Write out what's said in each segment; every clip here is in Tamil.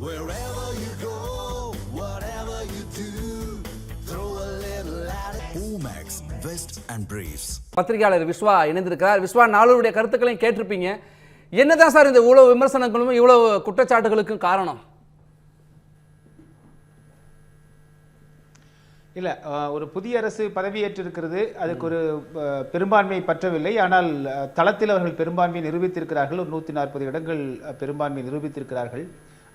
Wherever you go, whatever you do, throw a little at it. Omax, Vest and Briefs. பத்திரிகையாளர் விஸ்வா இணைந்திருக்கிறார். விஸ்வா, நாளுடைய கருத்துக்களையும் கேட்டிருப்பீங்க. என்னதான் சார் இந்த இவ்வளவு விமர்சனங்களும் இவ்வளவு குற்றச்சாட்டுகளுக்கும் காரணம்? இல்லை, ஒரு புதிய அரசு பதவியேற்றிருக்கிறது. அதுக்கு ஒரு பெரும்பான்மை பற்றவில்லை. ஆனால் தளத்தில் அவர்கள் பெரும்பான்மையை நிரூபித்திருக்கிறார்கள். ஒரு 140 இடங்கள் பெரும்பான்மை நிரூபித்திருக்கிறார்கள்.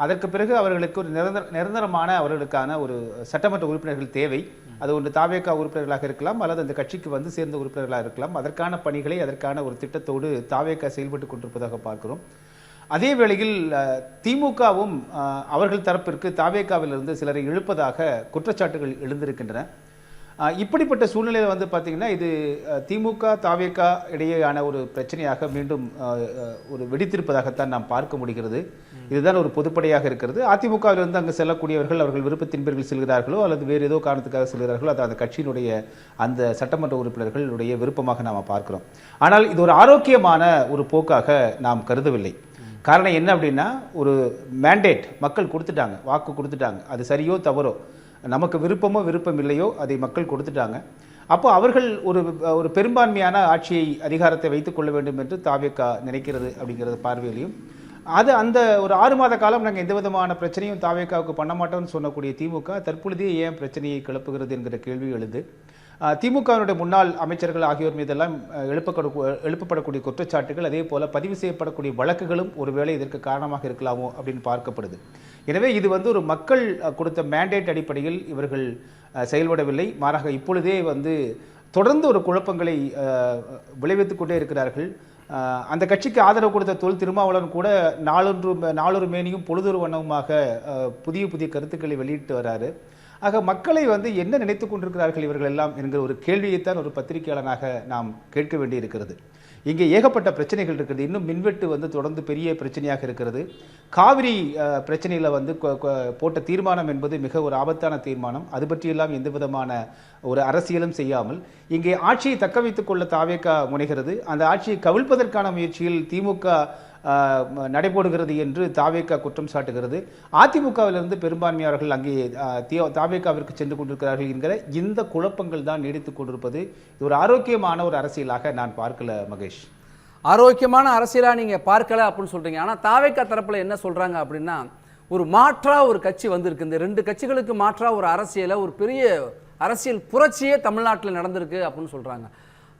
அதற்கு பிறகு அவர்களுக்கு ஒரு நிரந்தரமான அவர்களுக்கான ஒரு சட்டமன்ற உறுப்பினர்கள் தேவை. அது ஒன்று தாவேகா உறுப்பினர்களாக இருக்கலாம், அல்லது அந்த கட்சிக்கு வந்து சேர்ந்த உறுப்பினர்களாக இருக்கலாம். அதற்கான பணிகளை, அதற்கான ஒரு திட்டத்தோடு தாவேகா செயல்பட்டு கொண்டிருப்பதாக பார்க்கிறோம். அதே வேளையில் திமுகவும் அவர்கள் தரப்பிற்கு தாவேகாவிலிருந்து சிலரை இழுப்பதாக குற்றச்சாட்டுகள் எழுந்திருக்கின்றன. இப்படிப்பட்ட சூழ்நிலையில் வந்து பார்த்தீங்கன்னா, இது திமுக தாவேகா இடையேயான ஒரு பிரச்சனையாக மீண்டும் ஒரு வெடித்திருப்பதாகத்தான் நாம் பார்க்க முடிகிறது. இதுதான் ஒரு பொதுப்படையாக இருக்கிறது. அதிமுகவிலிருந்து அங்கு செல்லக்கூடியவர்கள் அவர்கள் விருப்பத்தின் பேரில் செல்கிறார்களோ அல்லது வேறு ஏதோ காரணத்துக்காக செல்கிறார்களோ, அது அந்த கட்சியினுடைய அந்த சட்டமன்ற உறுப்பினர்களுடைய விருப்பமாக நாம் பார்க்கிறோம். ஆனால் இது ஒரு ஆரோக்கியமான ஒரு போக்காக நாம் கருதவில்லை. காரணம் என்ன அப்படின்னா, ஒரு மேண்டேட் மக்கள் கொடுத்துட்டாங்க, வாக்கு கொடுத்துட்டாங்க. அது சரியோ தவறோ, நமக்கு விருப்பமோ விருப்பம் இல்லையோ, அதை மக்கள் கொடுத்துட்டாங்க. அப்போ அவர்கள் ஒரு பெரும்பான்மையான ஆட்சியை, அதிகாரத்தை வைத்துக் கொள்ள வேண்டும் என்று தாவேகா நினைக்கிறது அப்படிங்கிறது பார்வையிலையும், அது அந்த ஒரு 6 மாத காலம் நாங்கள் எந்த விதமான பிரச்சனையும் தாவேகாவுக்கு பண்ண மாட்டோம்னு சொன்னக்கூடிய திமுக தற்பொழுதே ஏன் பிரச்சனையை கிளப்புகிறது என்கிற கேள்வி எழுது. திமுகவினுடைய முன்னாள் அமைச்சர்கள் ஆகியோர் மீதெல்லாம் எழுப்பப்படக்கூடிய குற்றச்சாட்டுகள், அதே போல பதிவு செய்யப்படக்கூடிய வழக்குகளும் ஒருவேளை இதற்கு காரணமாக இருக்கலாமோ அப்படின்னு பார்க்கப்படுது. எனவே இது வந்து ஒரு மக்கள் கொடுத்த மேண்டேட் அடிப்படையில் இவர்கள் செயல்படவில்லை. மாறாக இப்பொழுதே வந்து தொடர்ந்து ஒரு குழப்பங்களை விளைவித்துக் கொண்டே இருக்கிறார்கள். அந்த கட்சிக்கு ஆதரவு கொடுத்த தொல் திருமாவளவன் கூட நாளொரு மேனியும் பொழுதொரு வண்ணமுமாக புதிய புதிய கருத்துக்களை வெளியிட்டு வராரு. ஆக மக்களை வந்து என்ன நினைத்துக் கொண்டிருக்கிறார்கள் இவர்கள் எல்லாம் என்கிற ஒரு கேள்வியைத்தான் ஒரு பத்திரிகையாளனாக நாம் கேட்க வேண்டி இருக்கிறது. இங்கே ஏகப்பட்ட பிரச்சனைகள் இருக்கிறது. இன்னும் மின்வெட்டு வந்து தொடர்ந்து பெரிய பிரச்சனையாக இருக்கிறது. காவிரி பிரச்சனையில் வந்து போட்ட தீர்மானம் என்பது மிக ஒரு ஆபத்தான தீர்மானம். அது பற்றியெல்லாம் எந்த விதமான ஒரு அரசியலும் செய்யாமல் இங்கே ஆட்சியை தக்க வைத்துக் கொள்ள தாவேகா முனைகிறது. அந்த ஆட்சியை கவிழ்ப்பதற்கான முயற்சியில் திமுக நடைபோடுகிறது என்று தாவேகா குற்றம் சாட்டுகிறது. அதிமுகவிலிருந்து பெரும்பான்மையாளர்கள் அங்கே தாவேகாவிற்கு சென்று கொண்டிருக்கிறார்கள் என்கிற இந்த குழப்பங்கள் தான் நீடித்துக் கொண்டிருப்பது. இது ஒரு ஆரோக்கியமான ஒரு அரசியலாக நான் பார்க்கல மகேஷ். ஆரோக்கியமான அரசியலா நீங்க பார்க்கல அப்படின்னு சொல்றீங்க. ஆனா தாவேகா தரப்புல என்ன சொல்றாங்க அப்படின்னா, ஒரு மாற்றா ஒரு கட்சி வந்திருக்கு. இந்த 2 கட்சிகளுக்கு மாற்றா ஒரு அரசியல, ஒரு பெரிய அரசியல் புரட்சியே தமிழ்நாட்டில் நடந்திருக்கு அப்படின்னு சொல்றாங்க.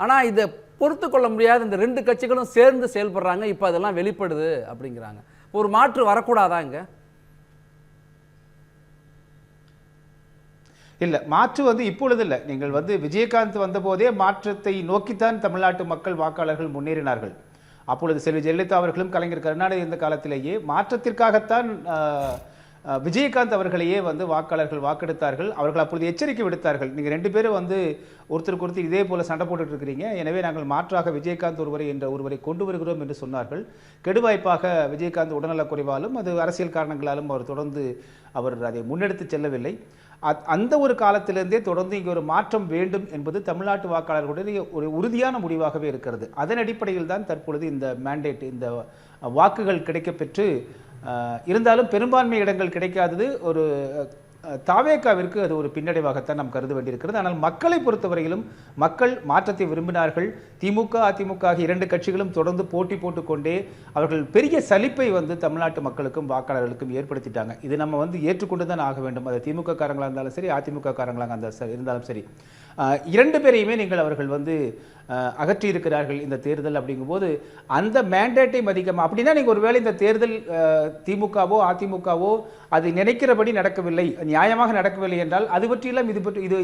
ஆனா இதை பொறுத்து கொள்ள முடியாத இந்த 2 கட்சிகளும் சேர்ந்து செயல்படுறாங்க. இப்ப அதெல்லாம் வெளிப்படுது அப்படிங்கிறாங்க. ஒரு மாற்று வரக்கூடாதா? இங்க இல்லை, மாற்று வந்து இப்பொழுது இல்லை. நீங்கள் வந்து விஜயகாந்த் வந்த போதே மாற்றத்தை நோக்கித்தான் தமிழ்நாட்டு மக்கள் வாக்காளர்கள் முன்னேறினார்கள். அப்பொழுது செல்வி ஜெயலலிதா அவர்களும் கலைஞர் கருணாநிதி இருந்த காலத்திலேயே மாற்றத்திற்காகத்தான் விஜயகாந்த் அவர்களையே வந்து வாக்காளர்கள் வாக்கெடுத்தார்கள். அவர்கள் அப்பொழுது எச்சரிக்கை விடுத்தார்கள், நீங்கள் 2 பேரும் வந்து ஒருத்தருக்கு ஒருத்தர் இதே போல சண்டை போட்டுட்டு இருக்கிறீங்க, எனவே நாங்கள் மாற்றாக விஜயகாந்த் ஒருவரை கொண்டு வருகிறோம் என்று சொன்னார்கள். கெடுவாய்ப்பாக விஜயகாந்த் உடல்நலக் குறைவாலும் அது அரசியல் காரணங்களாலும் அவர் அதை முன்னெடுத்து செல்லவில்லை. அந்த ஒரு காலத்திலிருந்தே தொடர்ந்து இங்கே ஒரு மாற்றம் வேண்டும் என்பது தமிழ்நாட்டு வாக்காளர்களுடைய ஒரு உறுதியான முடிவாகவே இருக்கிறது. அதன் அடிப்படையில் தான் தற்பொழுது இந்த மேண்டேட், இந்த வாக்குகள் கிடைக்கப்பெற்று இருந்தாலும் பெரும்பான்மை இடங்கள் கிடைக்காதது ஒரு தாவேகாவிற்கு அது ஒரு பின்னடைவாகத்தான் நாம் கருத வேண்டியிருக்கிறது. ஆனால் மக்களை பொறுத்தவரையிலும் மக்கள் மாற்றத்தை விரும்பினார்கள். திமுக அதிமுக ஆகிய 2 கட்சிகளும் தொடர்ந்து போட்டி போட்டுக்கொண்டே அவர்கள் பெரிய சலிப்பை வந்து தமிழ்நாட்டு மக்களுக்கும் வாக்காளர்களுக்கும் ஏற்படுத்திட்டாங்க. இது நம்ம வந்து ஏற்றுக்கொண்டு தான் ஆக வேண்டும். அது திமுக காரங்களாக இருந்தாலும் சரி, அதிமுக காரங்களாக இருந்தாலும் சரி, 2 பேரையுமே நீங்கள் அவர்கள் வந்து அகற்றி இருக்கிறார்கள் இந்த தேர்தல். அப்படிங்கும்போது அந்த மேண்டேட்டை மதிக்காம, அப்படின்னா நீங்கள் ஒருவேளை இந்த தேர்தல் திமுகவோ அதிமுகவோ அது நினைக்கிறபடி நடக்கவில்லை, நியாயமாக நடக்கவில்லை என்றால் அது பற்றியெல்லாம்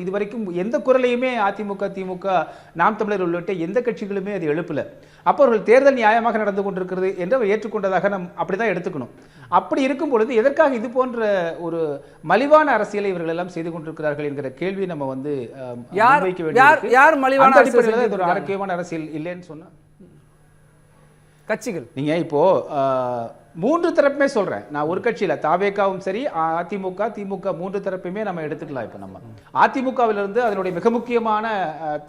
இதுவரைக்கும் எந்த குரலையுமே அதிமுக திமுக நாம் தமிழர் உள்ளிட்ட எந்த கட்சிகளுமே அது எழுப்பல. அப்போ அவர்கள் தேர்தல் நியாயமாக நடந்து கொண்டிருக்கிறது என்று அவர் ஏற்றுக்கொண்டதாக நாம் அப்படிதான் எடுத்துக்கணும். அப்படி இருக்கும் பொழுது எதற்காக இது போன்ற ஒரு மலிவான அரசியலை இவர்கள் எல்லாம் செய்து கொண்டிருக்கிறார்கள் என்கிற கேள்வி நம்ம வந்து வைக்க வேண்டியது. ஒரு ஆரோக்கியமான அரசியல் இல்லைன்னு சொன்னா கட்சிகள், நீங்க இப்போ 3 தரப்புமே சொல்றேன் நான், ஒரு கட்சியில தாவேகாவும் சரி, அதிமுக திமுக 3 தரப்புமே நம்ம எடுத்துக்கலாம். இப்ப நம்ம அதிமுகவிலிருந்து அதனுடைய மிக முக்கியமான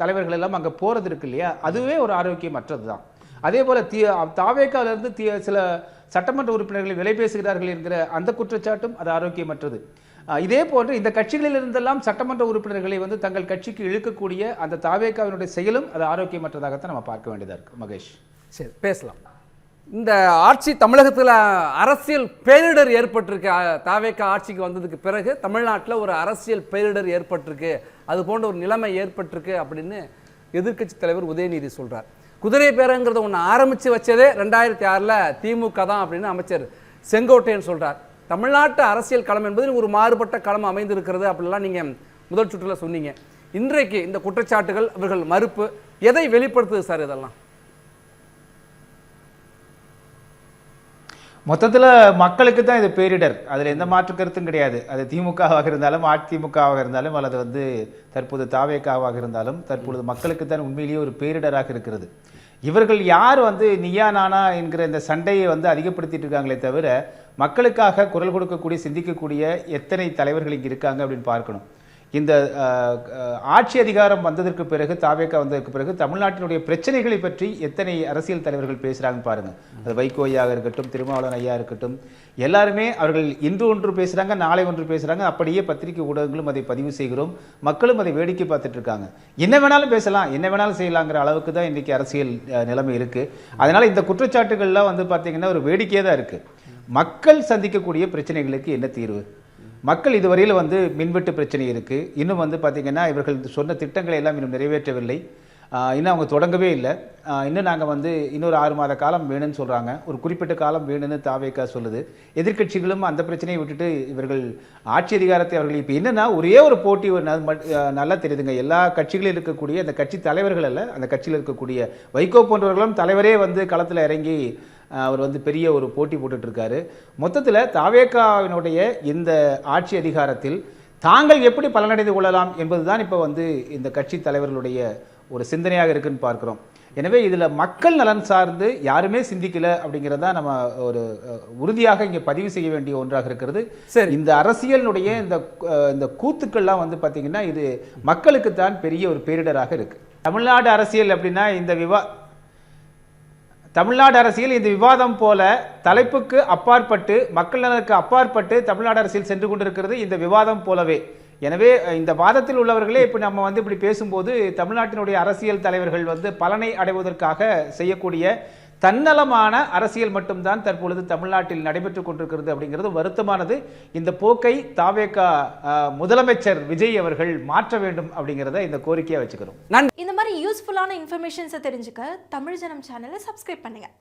தலைவர்கள் எல்லாம் அங்க போறது இருக்கு இல்லையா, அதுவே ஒரு ஆரோக்கியமற்றது தான். அதே போல தாவேகாவிலிருந்து சட்டமன்ற உறுப்பினர்களை விலை பேசுகிறார்கள் என்கிற அந்த குற்றச்சாட்டும் அது ஆரோக்கியமற்றது. இதே போன்று இந்த கட்சிகளில் இருந்தெல்லாம் சட்டமன்ற உறுப்பினர்களை வந்து தங்கள் கட்சிக்கு இழுக்கக்கூடிய அந்த தாவேகாவினுடைய செயலும் அது ஆரோக்கியமற்றதாகத்தான் நம்ம பார்க்க வேண்டியதாக இருக்கு. மகேஷ், சரி பேசலாம். இந்த ஆட்சி தமிழகத்தில் அரசியல் பேரிடர் ஏற்பட்டிருக்கு. தாவேகா ஆட்சிக்கு வந்ததுக்கு பிறகு தமிழ்நாட்டில் ஒரு அரசியல் பேரிடர் ஏற்பட்டிருக்கு, அது போன்ற ஒரு நிலைமை ஏற்பட்டிருக்கு அப்படின்னு எதிர்க்கட்சி தலைவர் உதயநிதி சொல்றார். குதிரை பேரங்கிறத ஒன்று ஆரம்பித்து வச்சதே 2006 திமுக தான் அப்படின்னு அமைச்சர் செங்கோட்டையன் சொல்றார். தமிழ்நாட்டு அரசியல் களம் என்பது ஒரு மாறுபட்ட களம் அமைந்திருக்கிறது அப்படிலாம் நீங்கள் முதல் சுற்றுல சொன்னீங்க. இன்றைக்கு இந்த குற்றச்சாட்டுகள் இவர்கள் மறுப்பு எதை வெளிப்படுத்துது சார்? இதெல்லாம் மொத்தத்தில் மக்களுக்கு தான் இது பேரிடர், அதில் எந்த மாற்று கருத்தும் கிடையாது. அது திமுகவாக இருந்தாலும் அதிமுகவாக இருந்தாலும் அல்லது வந்து தற்போது தாவேகாவாக இருந்தாலும் தற்பொழுது மக்களுக்கு தான் உண்மையிலேயே ஒரு பேரிடராக இருக்கிறது. இவர்கள் யார் வந்து நீயா நானா என்கிற இந்த சண்டையை வந்து அதிகப்படுத்திட்டு இருக்காங்களே தவிர மக்களுக்காக குரல் கொடுக்கக்கூடிய சிந்திக்கக்கூடிய எத்தனை தலைவர்கள் இங்கே இருக்காங்க அப்படின்னு பார்க்கணும். இந்த ஆட்சி அதிகாரம் வந்ததற்கு பிறகு தாவேகா வந்ததற்கு பிறகு தமிழ்நாட்டினுடைய பிரச்சனைகளை பற்றி எத்தனை அரசியல் தலைவர்கள் பேசுகிறாங்கன்னு பாருங்கள். அது வைகோ ஐயாக இருக்கட்டும், திருமாவளவன் ஐயா இருக்கட்டும், எல்லாருமே அவர்கள் இன்று ஒன்று பேசுகிறாங்க, நாளை ஒன்று பேசுகிறாங்க. அப்படியே பத்திரிகை ஊடகங்களும் அதை பதிவு செய்கிறோம், மக்களும் அதை வேடிக்கை பார்த்துட்டு இருக்காங்க. என்ன வேணாலும் பேசலாம், என்ன வேணாலும் செய்யலாங்கிற அளவுக்கு தான் இன்றைக்கி அரசியல் நிலைமை இருக்குது. அதனால் இந்த குற்றச்சாட்டுகள்லாம் வந்து பார்த்திங்கன்னா ஒரு வேடிக்கையாக தான் இருக்குது. மக்கள் சந்திக்கக்கூடிய பிரச்சனைகளுக்கு என்ன தீர்வு? மக்கள் இதுவரையில் வந்து மின்வெட்டு பிரச்சனை இருக்குது. இன்னும் வந்து பார்த்திங்கன்னா இவர்கள் சொன்ன திட்டங்களை எல்லாம் இன்னும் நிறைவேற்றவில்லை, இன்னும் அவங்க தொடங்கவே இல்லை. இன்னும் நாங்கள் வந்து இன்னொரு 6 மாத காலம் வேணும்னு சொல்கிறாங்க, ஒரு குறிப்பிட்ட காலம் வேணும்னு தாவேகா சொல்லுது. எதிர்க்கட்சிகளும் அந்த பிரச்சனையை விட்டுட்டு இவர்கள் ஆட்சி அதிகாரத்தை அவர்கள் இப்போ என்னென்னா ஒரே ஒரு போட்டி நல்லா தெரியுதுங்க. எல்லா கட்சிகளில் இருக்கக்கூடிய அந்த கட்சி தலைவர்கள் அல்ல, அந்த கட்சியில் இருக்கக்கூடிய வைகோ போன்றவர்களும் தலைவரே வந்து களத்தில் இறங்கி அவர் வந்து பெரிய ஒரு போட்டி போட்டுட்ருக்காரு. மொத்தத்தில் தாவேகாவினுடைய இந்த ஆட்சி அதிகாரத்தில் தாங்கள் எப்படி பலனடைந்து கொள்ளலாம் என்பது தான் இப்போ வந்து இந்த கட்சி தலைவர்களுடைய ஒரு சிந்தனையாக இருக்குன்னு பார்க்குறோம். எனவே இதில் மக்கள் நலன் சார்ந்து யாருமே சிந்திக்கல அப்படிங்கிறதா நம்ம ஒரு உறுதியாக இங்கே பதிவு செய்ய வேண்டிய ஒன்றாக இருக்கிறது. சரி, இந்த அரசியலினுடைய இந்த கூத்துக்கள்லாம் வந்து பார்த்தீங்கன்னா இது மக்களுக்கு தான் பெரிய ஒரு பேரிடராக இருக்குது. தமிழ்நாடு அரசியல் அப்படின்னா தமிழ்நாடு அரசியல் இந்த விவாதம் போல தலைப்புக்கு அப்பாற்பட்டு மக்கள் நலனுக்கு அப்பாற்பட்டு தமிழ்நாடு அரசியல் சென்று கொண்டிருக்கிறது இந்த விவாதம் போலவே. எனவே இந்த வாதத்தில் உள்ளவர்களே இப்போ நம்ம வந்து இப்படி பேசும்போது தமிழ்நாட்டினுடைய அரசியல் தலைவர்கள் வந்து பலனை அடைவதற்காக செய்யக்கூடிய தன்னலமான அரசியல் மட்டும்தான் தற்பொழுது தமிழ்நாட்டில் நடைபெற்றுக் கொண்டிருக்கிறது அப்படிங்கிறது வருத்தமானது. இந்த போக்கை தாவேகா முதலமைச்சர் விஜய் அவர்கள் மாற்ற வேண்டும் அப்படிங்கிறத இந்த கோரிக்கையை வச்சுக்கிறோம். இந்த மாதிரி யூஸ்ஃபுல்லான இன்ஃபர்மேஷன்ஸை தெரிஞ்சுக்க தமிழ் ஜனம் சேனலை சப்ஸ்கிரைப் பண்ணுங்க.